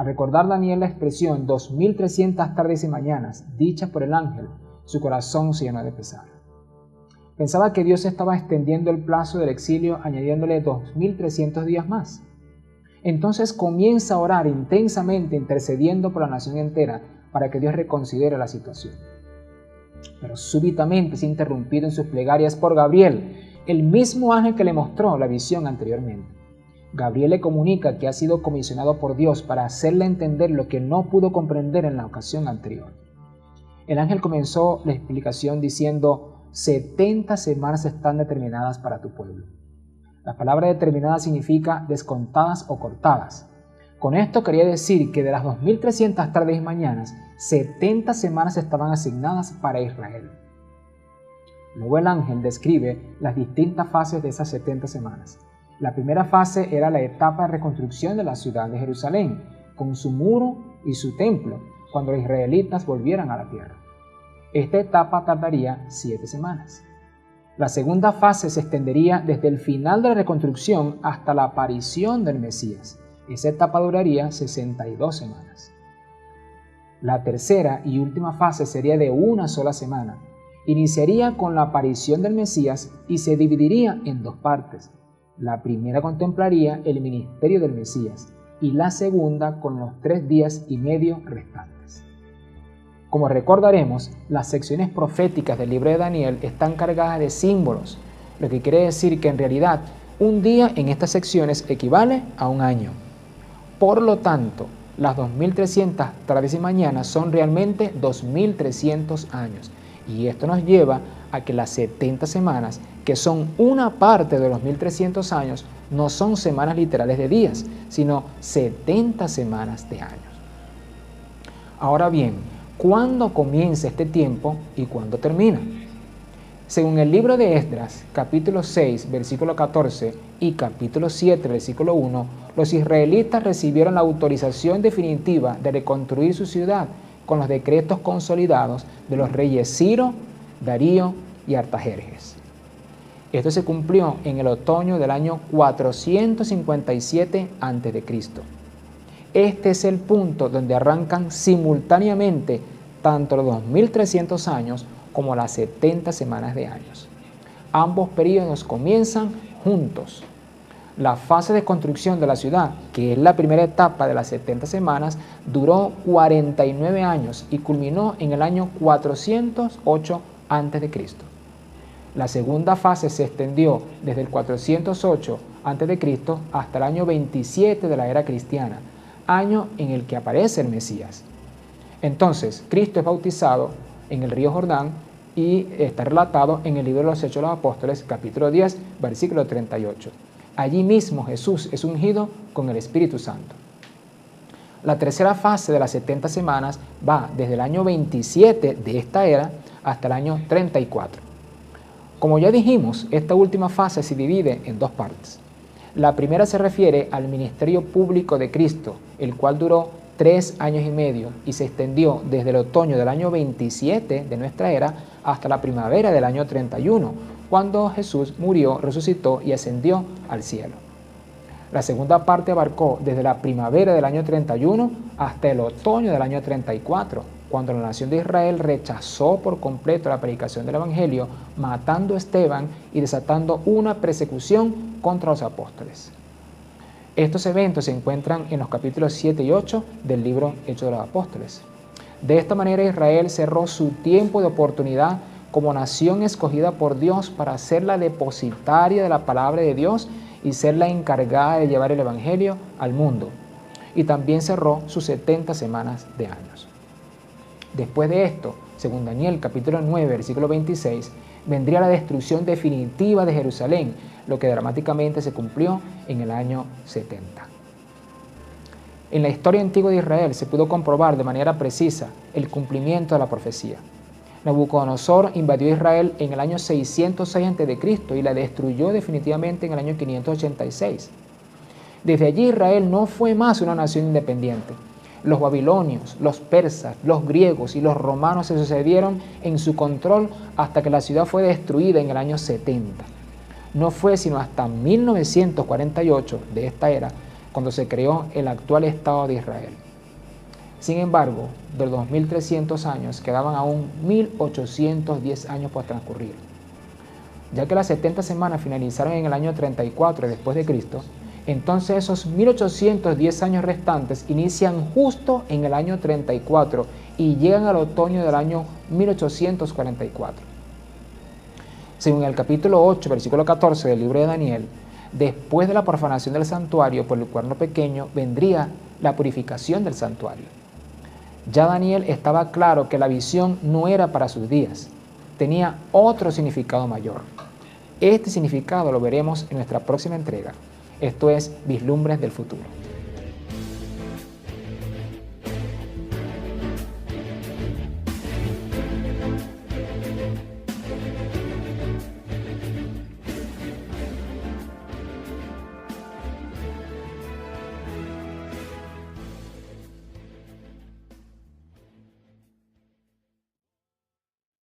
recordar Daniel la expresión 2300 tardes y mañanas, dicha por el ángel, su corazón se llenó de pesar. Pensaba que Dios estaba extendiendo el plazo del exilio añadiéndole 2300 días más. Entonces comienza a orar intensamente intercediendo por la nación entera para que Dios reconsidere la situación. Pero súbitamente es interrumpido en sus plegarias por Gabriel, el mismo ángel que le mostró la visión anteriormente. Gabriel le comunica que ha sido comisionado por Dios para hacerle entender lo que no pudo comprender en la ocasión anterior. El ángel comenzó la explicación diciendo: 70 semanas están determinadas para tu pueblo. La palabra determinada significa descontadas o cortadas. Con esto quería decir que de las 2300 tardes y mañanas, 70 semanas estaban asignadas para Israel. Luego el ángel describe las distintas fases de esas 70 semanas. La primera fase era la etapa de reconstrucción de la ciudad de Jerusalén, con su muro y su templo, cuando los israelitas volvieran a la tierra. Esta etapa tardaría 7 semanas. La segunda fase se extendería desde el final de la reconstrucción hasta la aparición del Mesías. Esa etapa duraría 62 semanas. La tercera y última fase sería de una sola semana. Iniciaría con la aparición del Mesías y se dividiría en dos partes. La primera contemplaría el ministerio del Mesías y la segunda con los 3 días y medio restantes. Como recordaremos, las secciones proféticas del libro de Daniel están cargadas de símbolos, lo que quiere decir que en realidad un día en estas secciones equivale a un año. Por lo tanto, las 2300 tardes y mañanas son realmente 2300 años. Y esto nos lleva a que las 70 semanas, que son una parte de los 1300 años, no son semanas literales de días, sino 70 semanas de años. Ahora bien, ¿cuándo comienza este tiempo y cuándo termina? Según el libro de Esdras, capítulo 6, versículo 14 y capítulo 7, versículo 1, los israelitas recibieron la autorización definitiva de reconstruir su ciudad con los decretos consolidados de los reyes Ciro, Darío y Artajerjes. Esto se cumplió en el otoño del año 457 a.C. Este es el punto donde arrancan simultáneamente tanto los 2300 años como las 70 semanas de años. Ambos periodos comienzan juntos. La fase de construcción de la ciudad, que es la primera etapa de las 70 semanas, duró 49 años y culminó en el año 408 a.C. La segunda fase se extendió desde el 408 a.C. hasta el año 27 de la era cristiana, año en el que aparece el Mesías. Entonces, Cristo es bautizado en el río Jordán y está relatado en el libro de los Hechos de los Apóstoles, capítulo 10, versículo 38. Allí mismo Jesús es ungido con el Espíritu Santo. La tercera fase de las 70 semanas va desde el año 27 de esta era hasta el año 34. Como ya dijimos, esta última fase se divide en dos partes. La primera se refiere al ministerio público de Cristo, el cual duró 3 años y medio y se extendió desde el otoño del año 27 de nuestra era hasta la primavera del año 31, cuando Jesús murió, resucitó y ascendió al cielo. La segunda parte abarcó desde la primavera del año 31 hasta el otoño del año 34, cuando la nación de Israel rechazó por completo la predicación del Evangelio, matando a Esteban y desatando una persecución contra los apóstoles. Estos eventos se encuentran en los capítulos 7 y 8 del libro Hechos de los Apóstoles. De esta manera Israel cerró su tiempo de oportunidad como nación escogida por Dios para ser la depositaria de la palabra de Dios y ser la encargada de llevar el Evangelio al mundo. Y también cerró sus 70 semanas de años. Después de esto, según Daniel capítulo 9, versículo 26, vendría la destrucción definitiva de Jerusalén, lo que dramáticamente se cumplió en el año 70. En la historia antigua de Israel se pudo comprobar de manera precisa el cumplimiento de la profecía. Nabucodonosor invadió Israel en el año 606 a.C. y la destruyó definitivamente en el año 586. Desde allí Israel no fue más una nación independiente. Los babilonios, los persas, los griegos y los romanos se sucedieron en su control hasta que la ciudad fue destruida en el año 70. No fue sino hasta 1948 de esta era cuando se creó el actual Estado de Israel. Sin embargo, de los 2300 años quedaban aún 1810 años por transcurrir. Ya que las 70 semanas finalizaron en el año 34 después de Cristo, entonces esos 1810 años restantes inician justo en el año 34 y llegan al otoño del año 1844. Según el capítulo 8, versículo 14 del libro de Daniel, después de la profanación del santuario por el cuerno pequeño, vendría la purificación del santuario. Ya Daniel estaba claro que la visión no era para sus días, tenía otro significado mayor. Este significado lo veremos en nuestra próxima entrega. Esto es Vislumbres del Futuro.